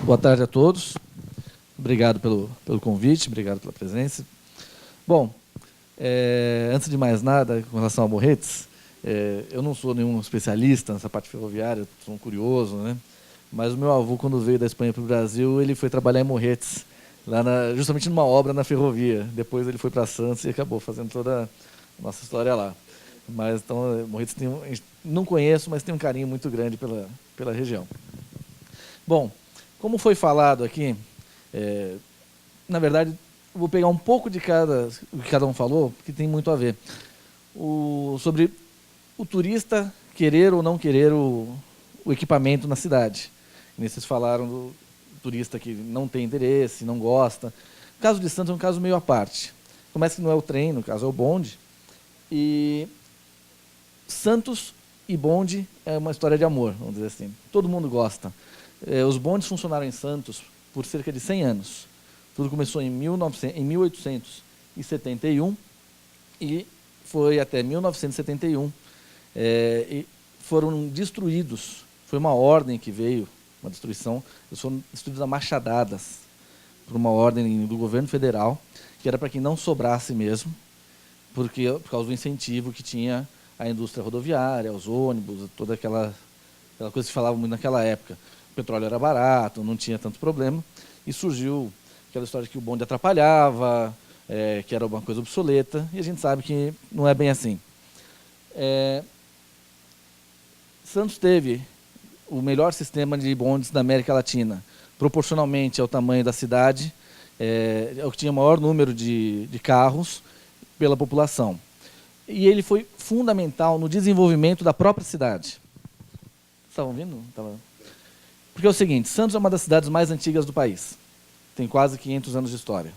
Boa tarde a todos. Obrigado pelo convite, obrigado pela presença. Bom, antes de mais nada, com relação a Morretes, eu não sou nenhum especialista nessa parte ferroviária, sou um curioso, né? Mas o meu avô, quando veio da Espanha para o Brasil, ele foi trabalhar em Morretes, justamente numa obra na ferrovia. Depois ele foi para Santos e acabou fazendo toda a nossa história lá. Mas então, Morretes não conheço, mas tenho um carinho muito grande pela região. Bom, como foi falado aqui, na verdade, eu vou pegar um pouco de o que cada um falou, porque tem muito a ver. Sobre o turista querer ou não querer o equipamento na cidade. Vocês falaram do turista que não tem interesse, não gosta. O caso de Santos é um caso meio à parte. Começa que não é o trem, no caso é o bonde. E Santos e bonde é uma história de amor, vamos dizer assim. Todo mundo gosta. Os bondes funcionaram em Santos por cerca de 100 anos. Tudo começou em 1871 e foi até 1971. E foram destruídos. Foi uma ordem que veio, uma destruição. Eles foram destruídos a machadadas por uma ordem do governo federal, que era para que não sobrasse mesmo, por causa do incentivo que tinha a indústria rodoviária, os ônibus, toda aquela coisa que se falava muito naquela época. O petróleo era barato, não tinha tanto problema, e surgiu aquela história de que o bonde atrapalhava, que era uma coisa obsoleta, e a gente sabe que não é bem assim. Santos teve o melhor sistema de bondes da América Latina, proporcionalmente ao tamanho da cidade, é o que tinha o maior número de carros pela população. E ele foi fundamental no desenvolvimento da própria cidade. Estavam ouvindo? Porque é o seguinte, Santos é uma das cidades mais antigas do país. Tem quase 500 anos de história.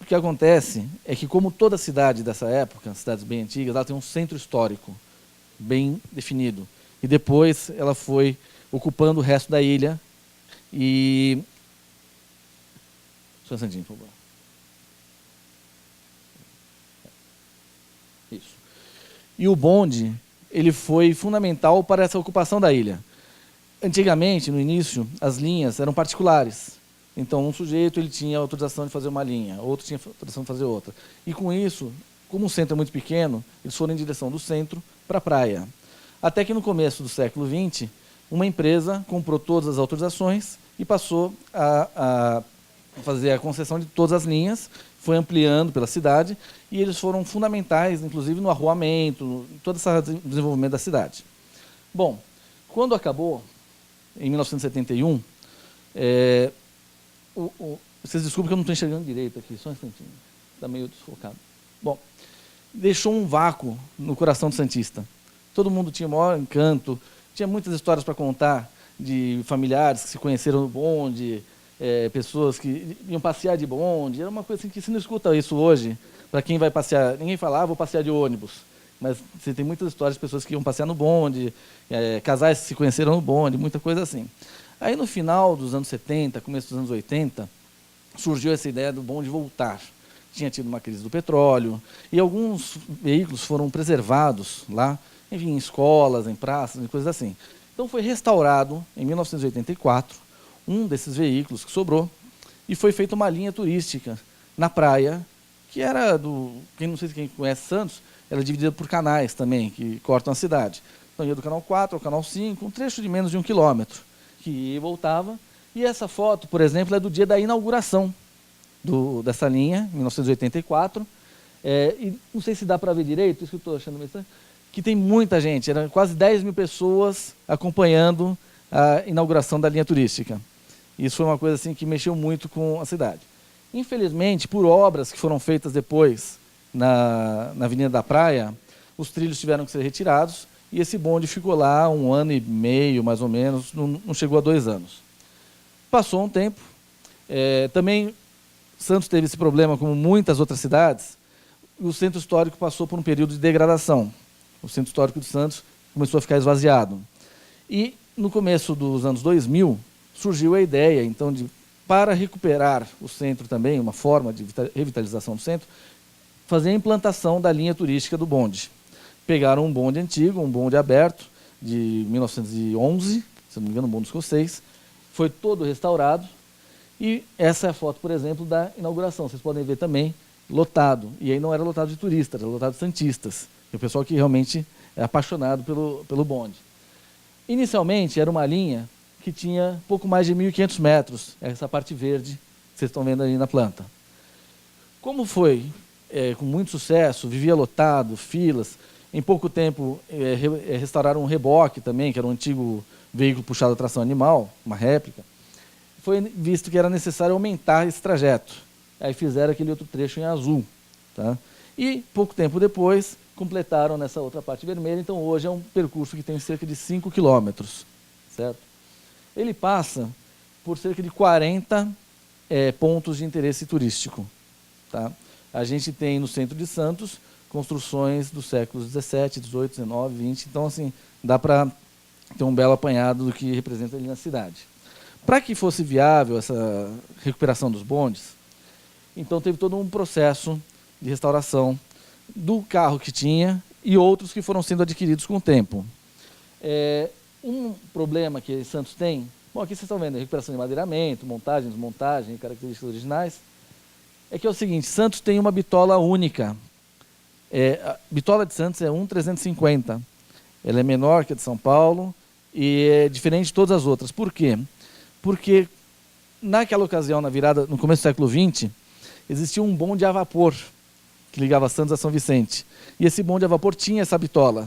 O que acontece é que, como toda cidade dessa época, cidades bem antigas, ela tem um centro histórico bem definido. E depois ela foi ocupando o resto da ilha. Só um instantinho, por favor. Isso. E o bonde, ele foi fundamental para essa ocupação da ilha. Antigamente, no início, as linhas eram particulares. Então, um sujeito ele tinha autorização de fazer uma linha, outro tinha autorização de fazer outra. E com isso, como o centro é muito pequeno, eles foram em direção do centro para a praia. Até que no começo do século XX, uma empresa comprou todas as autorizações e passou a fazer a concessão de todas as linhas, foi ampliando pela cidade, e eles foram fundamentais, inclusive no arruamento, em todo esse desenvolvimento da cidade. Bom, quando acabou, em 1971, vocês desculpem que eu não estou enxergando direito aqui, só um instantinho, está meio desfocado. Bom, deixou um vácuo no coração do santista. Todo mundo tinha o maior encanto, tinha muitas histórias para contar de familiares que se conheceram no bonde, pessoas que iam passear de bonde. Era uma coisa assim que você não escuta isso hoje, para quem vai passear. Ninguém fala, vou passear de ônibus. Mas você tem muitas histórias de pessoas que iam passear no bonde, casais que se conheceram no bonde, muita coisa assim. Aí, no final dos anos 70, começo dos anos 80, surgiu essa ideia do bonde voltar. Tinha tido uma crise do petróleo, e alguns veículos foram preservados lá, enfim, em escolas, em praças, em coisas assim. Então, foi restaurado, em 1984, um desses veículos que sobrou, e foi feita uma linha turística na praia, que era não sei se quem conhece Santos, era dividida por canais também, que cortam a cidade. Então, ia do canal 4 ao canal 5, um trecho de menos de 1 quilômetro, que ia e voltava. E essa foto, por exemplo, é do dia da inauguração dessa linha, em 1984. E não sei se dá para ver direito, isso que eu estou achando meio estranho, que tem muita gente, eram quase 10 mil pessoas acompanhando a inauguração da linha turística. Isso foi uma coisa assim, que mexeu muito com a cidade. Infelizmente, por obras que foram feitas depois na Avenida da Praia, os trilhos tiveram que ser retirados e esse bonde ficou lá 1 ano e meio, mais ou menos, não chegou a 2 anos. Passou um tempo. Também Santos teve esse problema, como muitas outras cidades, e o centro histórico passou por um período de degradação. O centro histórico de Santos começou a ficar esvaziado. E, no começo dos anos 2000, surgiu a ideia, então, para recuperar o centro também, uma forma de revitalização do centro, fazer a implantação da linha turística do bonde. Pegaram um bonde antigo, um bonde aberto, de 1911, se não me engano, um bonde escocês. Foi todo restaurado. E essa é a foto, por exemplo, da inauguração. Vocês podem ver também, lotado. E aí não era lotado de turistas, era lotado de santistas. E o pessoal que realmente é apaixonado pelo bonde. Inicialmente, era uma linha que tinha pouco mais de 1.500 metros, essa parte verde que vocês estão vendo aí na planta. Como foi com muito sucesso, vivia lotado, filas, em pouco tempo restauraram um reboque também, que era um antigo veículo puxado a tração animal, uma réplica. Foi visto que era necessário aumentar esse trajeto. Aí fizeram aquele outro trecho em azul. Tá? E, pouco tempo depois, completaram nessa outra parte vermelha. Então, hoje é um percurso que tem cerca de 5 quilômetros. Certo? Ele passa por cerca de 40 pontos de interesse turístico. Tá? A gente tem, no centro de Santos, construções dos séculos 17, 18, 19, 20. Então, assim, dá para ter um belo apanhado do que representa ali na cidade. Para que fosse viável essa recuperação dos bondes, então teve todo um processo de restauração do carro que tinha e outros que foram sendo adquiridos com o tempo. Um problema que Santos tem, bom, aqui vocês estão vendo, recuperação de madeiramento, montagem, desmontagem, características originais, é que é o seguinte, Santos tem uma bitola única. A bitola de Santos é 1,350. Ela é menor que a de São Paulo e é diferente de todas as outras. Por quê? Porque naquela ocasião, no começo do século XX, existia um bonde a vapor que ligava Santos a São Vicente. E esse bonde a vapor tinha essa bitola.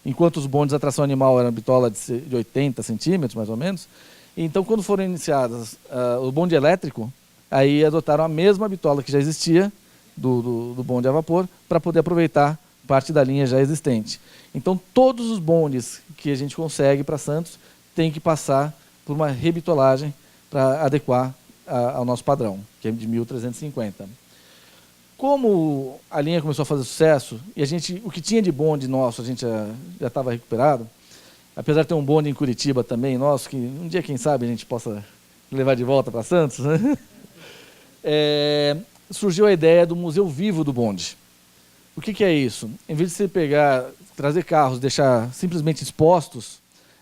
Enquanto os bondes a tração animal eram bitola de 80 centímetros, mais ou menos. E então, quando foram iniciadas o bonde elétrico, aí adotaram a mesma bitola que já existia, do bonde a vapor, para poder aproveitar parte da linha já existente. Então, todos os bondes que a gente consegue para Santos tem que passar por uma rebitolagem para adequar ao nosso padrão, que é de 1.350. Como a linha começou a fazer sucesso, e o que tinha de bonde nosso, a gente já estava recuperado, apesar de ter um bonde em Curitiba também, nosso, que um dia, quem sabe, a gente possa levar de volta para Santos, né? Surgiu a ideia do Museu Vivo do Bonde. O que é isso? Em vez de você trazer carros, deixar simplesmente expostos,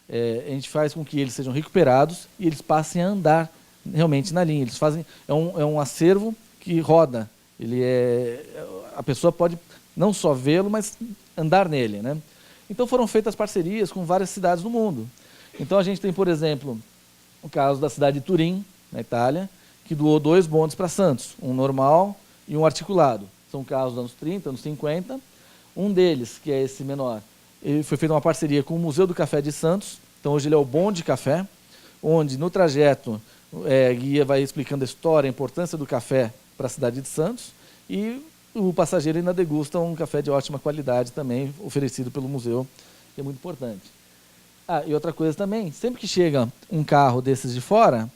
a gente faz com que eles sejam recuperados e eles passem a andar realmente na linha. Eles fazem é um acervo que roda. A pessoa pode não só vê-lo, mas andar nele, né? Então foram feitas parcerias com várias cidades do mundo. Então a gente tem, por exemplo, o caso da cidade de Turim, na Itália, que doou 2 bondes para Santos, um normal e um articulado. São carros dos anos 30, anos 50. Um deles, que é esse menor, ele foi feita uma parceria com o Museu do Café de Santos. Então, hoje ele é o bonde café, onde no trajeto a guia vai explicando a história, a importância do café para a cidade de Santos, e o passageiro ainda degusta um café de ótima qualidade também, oferecido pelo museu, que é muito importante. E outra coisa também, sempre que chega um carro desses de fora,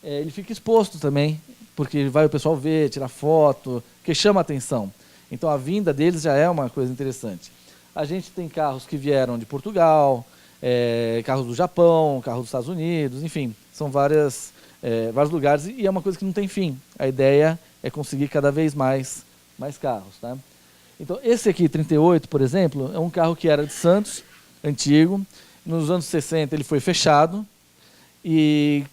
ele fica exposto também, porque vai o pessoal ver, tirar foto, que chama a atenção. Então, a vinda deles já é uma coisa interessante. A gente tem carros que vieram de Portugal, carros do Japão, carros dos Estados Unidos, enfim, são vários lugares e é uma coisa que não tem fim. A ideia é conseguir cada vez mais carros. Tá? Então, esse aqui, 38, por exemplo, é um carro que era de Santos, antigo. Nos anos 60 ele foi fechado e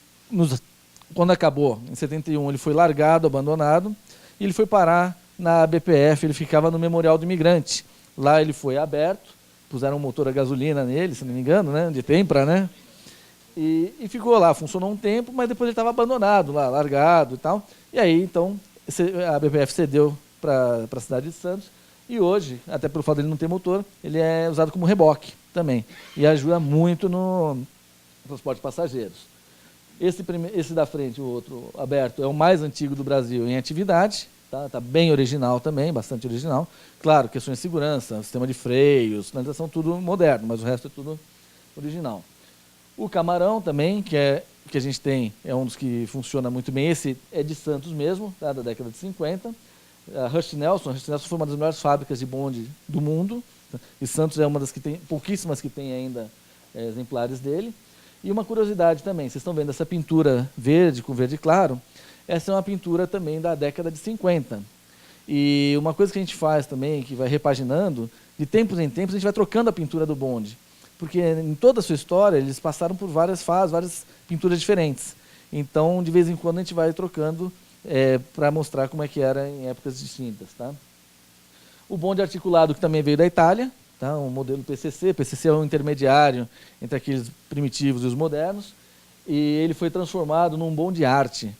quando acabou, em 71, ele foi largado, abandonado, e ele foi parar na BPF, ele ficava no Memorial do Imigrante. Lá ele foi aberto, puseram um motor a gasolina nele, se não me engano, né, de tempra, né? E ficou lá, funcionou um tempo, mas depois ele estava abandonado lá, largado e tal. E aí, então, a BPF cedeu para a cidade de Santos, e hoje, até pelo fato dele não ter motor, ele é usado como reboque também, e ajuda muito no transporte de passageiros. Esse da frente, o outro aberto, é o mais antigo do Brasil em atividade, tá bem original também, bastante original. Claro, questões de segurança, sistema de freios, sinalização, tudo moderno, mas o resto é tudo original. O Camarão também, que a gente tem, é um dos que funciona muito bem. Esse é de Santos mesmo, tá, da década de 50. A Rush Nelson foi uma das melhores fábricas de bonde do mundo, e Santos é uma das que tem, pouquíssimas que tem ainda exemplares dele. E uma curiosidade também, vocês estão vendo essa pintura verde com verde claro, essa é uma pintura também da década de 50. E uma coisa que a gente faz também, que vai repaginando, de tempos em tempos a gente vai trocando a pintura do bonde. porque em toda a sua história eles passaram por várias fases, várias pinturas diferentes. Então, de vez em quando a gente vai trocando para mostrar como é que era em épocas distintas, tá? O bonde articulado, que também veio da Itália, tá? Um modelo PCC. PCC é um intermediário entre aqueles primitivos e os modernos, e ele foi transformado num bonde arte.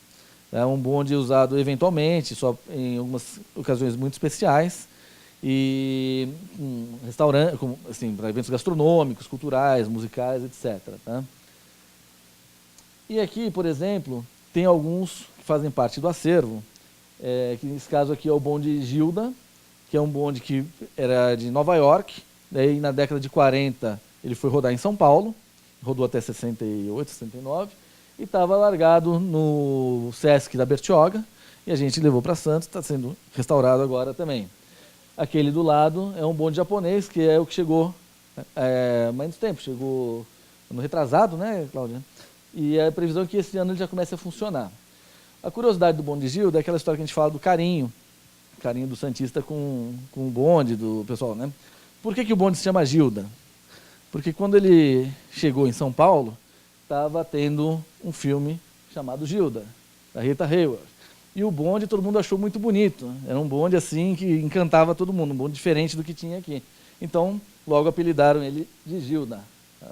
É um bonde usado eventualmente, só em algumas ocasiões muito especiais, e restaurante, assim, para eventos gastronômicos, culturais, musicais, etc. Tá? E aqui, por exemplo, tem alguns que fazem parte do acervo, que nesse caso aqui é o bonde Gilda, que é um bonde que era de Nova York, daí na década de 40 ele foi rodar em São Paulo, rodou até 68, 69, e estava largado no Sesc da Bertioga, e a gente levou para Santos, está sendo restaurado agora também. Aquele do lado é um bonde japonês, que é o que chegou há mais tempo, chegou no retrasado, né, Cláudia? E a previsão é que esse ano ele já comece a funcionar. A curiosidade do bonde Gilda é aquela história que a gente fala do carinho do Santista com o bonde do pessoal, né? Por que o bonde se chama Gilda? Porque quando ele chegou em São Paulo, estava tendo um filme chamado Gilda, da Rita Hayworth. E o bonde todo mundo achou muito bonito. Era um bonde assim que encantava todo mundo, um bonde diferente do que tinha aqui. Então, logo apelidaram ele de Gilda. Tá?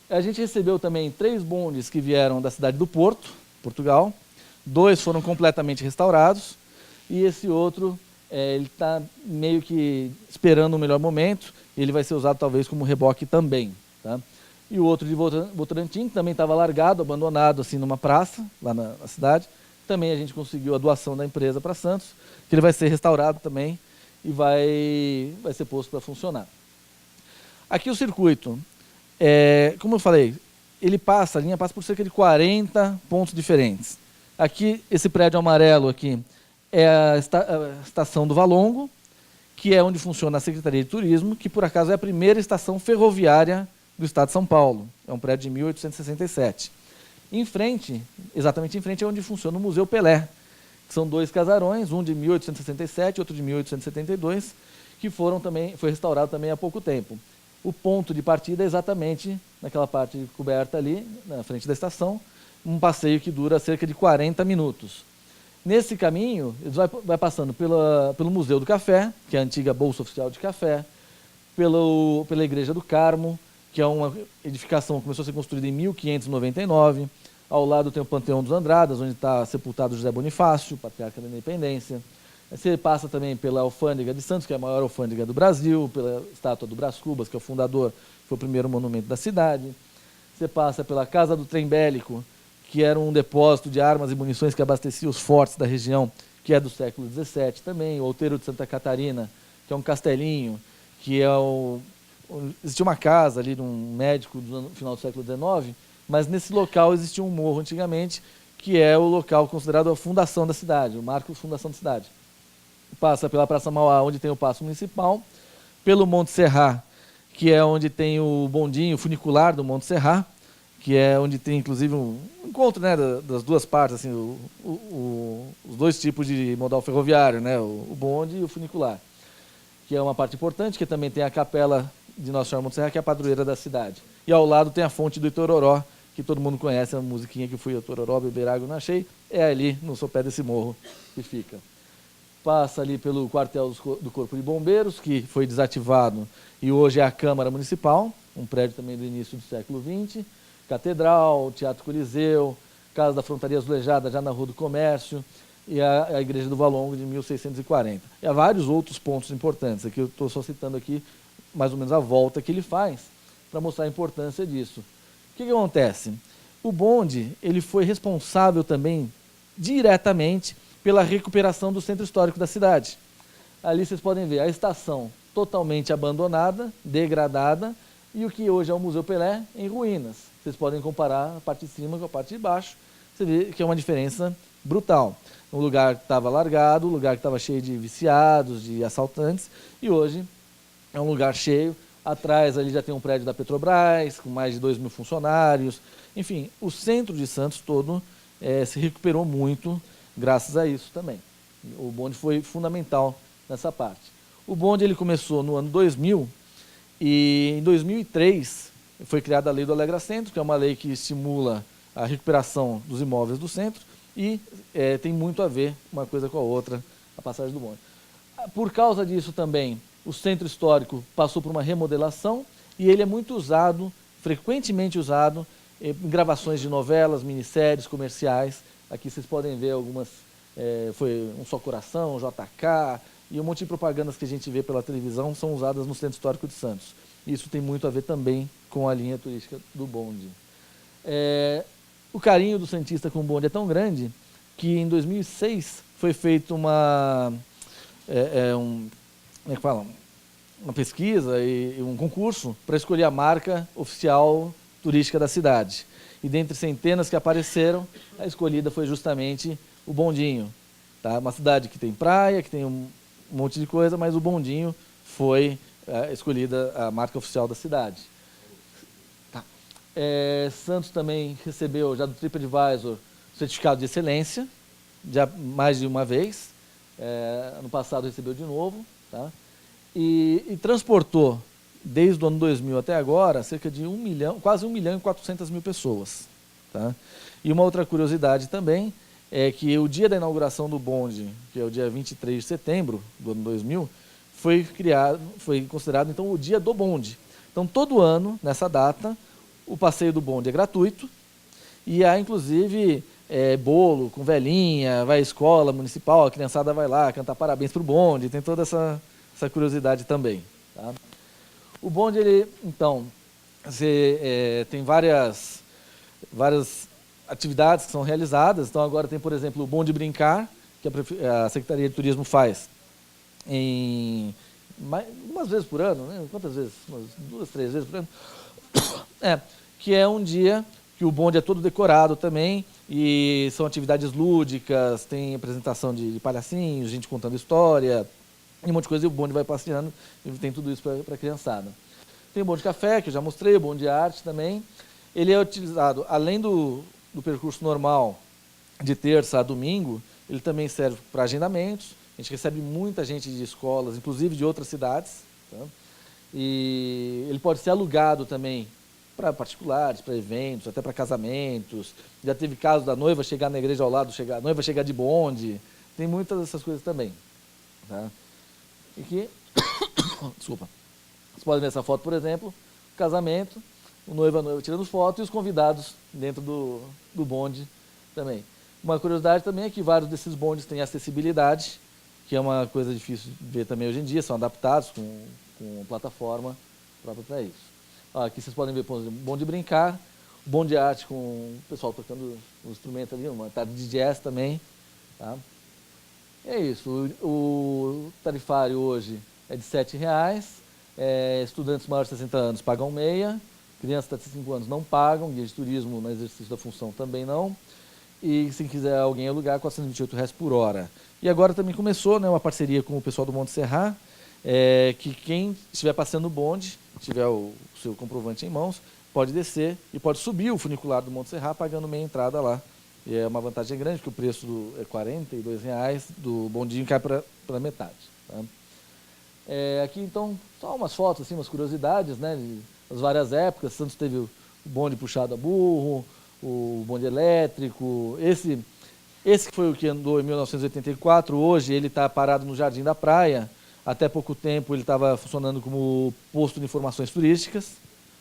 A gente recebeu também 3 bondes que vieram da cidade do Porto, Portugal. 2 foram completamente restaurados. E esse outro, ele está meio que esperando o melhor momento. Ele vai ser usado talvez como reboque também. Tá? E o outro de Votorantim, que também estava largado, abandonado assim numa praça, lá na cidade. Também a gente conseguiu a doação da empresa para Santos, que ele vai ser restaurado também e vai ser posto para funcionar. Aqui o circuito, como eu falei, a linha passa por cerca de 40 pontos diferentes. Aqui, esse prédio amarelo aqui é a estação do Valongo, que é onde funciona a Secretaria de Turismo, que por acaso é a primeira estação ferroviária do estado de São Paulo. É um prédio de 1867. Em frente, exatamente em frente, é onde funciona o Museu Pelé, que são 2 casarões, um de 1867 e outro de 1872, que foi restaurado também há pouco tempo. O ponto de partida é exatamente naquela parte coberta ali, na frente da estação, um passeio que dura cerca de 40 minutos. Nesse caminho, eles vai passando pelo Museu do Café, que é a antiga Bolsa Oficial de Café, pela Igreja do Carmo, que é uma edificação que começou a ser construída em 1599. Ao lado tem o Panteão dos Andradas, onde está sepultado José Bonifácio, patriarca da Independência. Você passa também pela Alfândega de Santos, que é a maior alfândega do Brasil, pela estátua do Brás Cubas, que é o fundador, foi o primeiro monumento da cidade. Você passa pela Casa do Trem Bélico, que era um depósito de armas e munições que abastecia os fortes da região, que é do século XVII também. O Outeiro de Santa Catarina, que é um castelinho, que é existia uma casa ali de um médico no final do século XIX, mas nesse local existia um morro antigamente, que é o local considerado a fundação da cidade, o marco de fundação da cidade. Passa pela Praça Mauá, onde tem o Paço Municipal, pelo Monte Serrat, que é onde tem o bondinho funicular do Monte Serrat, que é onde tem inclusive um encontro, né, das duas partes, assim, os 2 tipos de modal ferroviário, né, o bonde e o funicular, que é uma parte importante, que também tem a capela de Nossa Senhora Monte Serrat, que é a padroeira da cidade. E ao lado tem a fonte do Itororó, que todo mundo conhece, a musiquinha que fui a Itororó, beber água não achei, é ali no sopé desse morro que fica. Passa ali pelo quartel do Corpo de Bombeiros, que foi desativado e hoje é a Câmara Municipal, um prédio também do início do século XX, Catedral, Teatro Coliseu, Casa da Frontaria Azulejada, já na Rua do Comércio, e a Igreja do Valongo, de 1640. E há vários outros pontos importantes, aqui eu estou só citando aqui mais ou menos a volta que ele faz, para mostrar a importância disso. O que acontece? O bonde ele foi responsável também, diretamente, pela recuperação do centro histórico da cidade. Ali vocês podem ver a estação totalmente abandonada, degradada, e o que hoje é o Museu Pelé, em ruínas. Vocês podem comparar a parte de cima com a parte de baixo, você vê que é uma diferença brutal. Um lugar que estava largado, um lugar que estava cheio de viciados, de assaltantes, e hoje é um lugar cheio. Atrás ali já tem um prédio da Petrobras, com mais de 2.000 funcionários. Enfim, o centro de Santos todo se recuperou muito graças a isso também. O bonde foi fundamental nessa parte. O bonde ele começou no ano 2000 E em 2003 foi criada a Lei do Alegra Centro, que é uma lei que estimula a recuperação dos imóveis do centro e tem muito a ver uma coisa com a outra, a passagem do bonde. Por causa disso também, o centro histórico passou por uma remodelação e ele é muito usado, frequentemente usado, em gravações de novelas, minisséries, comerciais. Aqui vocês podem ver algumas, foi Um Só Coração, JK, e um monte de propagandas que a gente vê pela televisão são usadas no Centro Histórico de Santos. Isso tem muito a ver também com a linha turística do bonde. O carinho do santista com o bonde é tão grande que em 2006 foi feita uma pesquisa e um concurso para escolher a marca oficial turística da cidade. E dentre centenas que apareceram, a escolhida foi justamente o bondinho. Tá? Uma cidade que tem praia, que tem um monte de coisa, mas o bondinho foi escolhida a marca oficial da cidade. Tá. Santos também recebeu, já do TripAdvisor, certificado de excelência, já mais de uma vez. Ano passado recebeu de novo. Tá? E transportou, desde o ano 2000 até agora, cerca de quase 1 milhão e 400 mil pessoas. Tá? E uma outra curiosidade também é que o dia da inauguração do bonde, que é o dia 23 de setembro do ano 2000, foi considerado então o dia do bonde. Então todo ano, nessa data, o passeio do bonde é gratuito e há inclusive bolo com velhinha, vai à escola municipal, a criançada vai lá cantar parabéns para o bonde, tem toda essa curiosidade também. Tá? O bonde, ele, então, tem várias atividades que são realizadas. Então agora tem, por exemplo, o Bonde Brincar, que a Secretaria de Turismo faz umas vezes por ano, né? Quantas vezes? Umas 2, 3 vezes por ano. Que é um dia que o bonde é todo decorado também, e são atividades lúdicas, tem apresentação de palhacinhos, gente contando história, e um monte de coisa, e o bonde vai passeando, e tem tudo isso para a criançada. Tem o bonde café, que eu já mostrei, o bonde arte também. Ele é utilizado, além do percurso normal de terça a domingo, ele também serve para agendamentos. A gente recebe muita gente de escolas, inclusive de outras cidades. Tá? E ele pode ser alugado também para particulares, para eventos, até para casamentos. Já teve caso da noiva chegar na igreja ao lado, a noiva chegar de bonde. Tem muitas dessas coisas também. Tá? E que, desculpa, vocês podem ver essa foto, por exemplo, casamento, o noivo e a noiva tirando foto e os convidados dentro do bonde também. Uma curiosidade também é que vários desses bondes têm acessibilidade, que é uma coisa difícil de ver também hoje em dia, são adaptados com plataforma própria para isso. Aqui vocês podem ver, por exemplo, bonde brincar, bonde arte com o pessoal tocando um instrumento ali, uma tarde de jazz também. Tá? É isso, o tarifário hoje é de R$ 7,00, estudantes maiores de 60 anos pagam meia, crianças até 5 anos não pagam, guia de turismo no exercício da função também não, e se quiser alguém alugar, R$ 428 por hora. E agora também começou, né, uma parceria com o pessoal do Monte Serrat, que quem estiver passando o bonde, tiver o seu comprovante em mãos, pode descer e pode subir o funicular do Monte Serrat pagando meia entrada lá. E é uma vantagem grande, porque o preço é R$ 42,00, do bondinho cai para metade. Tá? Aqui, então, só umas fotos, assim, umas curiosidades, né, das várias épocas. Santos teve o bonde puxado a burro, o bonde elétrico. Esse que foi o que andou em 1984, hoje ele está parado no Jardim da Praia. Até pouco tempo ele estava funcionando como posto de informações turísticas.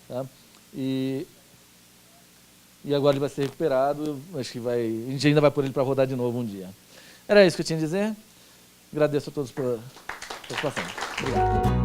Tá? E agora ele vai ser recuperado, acho que a gente ainda vai pôr ele para rodar de novo um dia. Era isso que eu tinha a dizer. Agradeço a todos pela participação. Obrigado.